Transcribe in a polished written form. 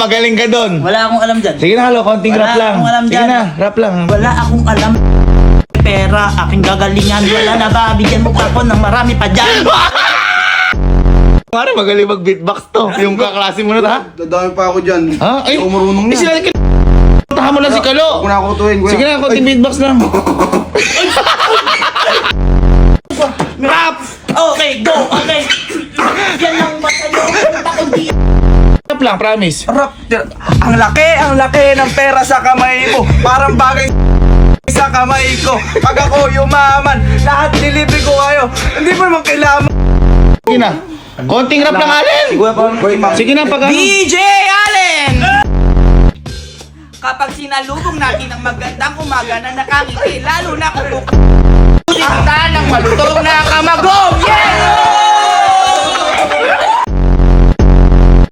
Magaling ka doon. Wala akong alam dyan. Sige na, halo, konting Wala rap lang. akong alam Sige dyan. na, rap lang. Wala akong alam. Pera, aking gagalingan. Wala na ba? Bigyan mo pa ako ng marami pa dyan. Pare, magaling mag-beatbox to. Yung kaklase mo na, ha? Dadami pa ako dyan. Ha? Ay, Hindi ako marunong eh, na. sila tahan mo lang si Kalo. Huwag na ako tuwin, kuya. Sige na, konting beatbox lang. Rap! Okay, go! Okay! Yan lang masayo. Rap lang, promise. Rap, ang laki ng pera sa kamay mo. Parang bagay sa kamay ko. Pag ako yumaman, lahat nilibre ko kayo. Hindi mo naman kailangan. Sige na. Konting rap lang, Allen. Sige na, pag ano. DJ Allen! Kapag sinalubong natin ang magandang umaga na nakangiti, lalo na kung kita ng malutong na kamagong! Yeah!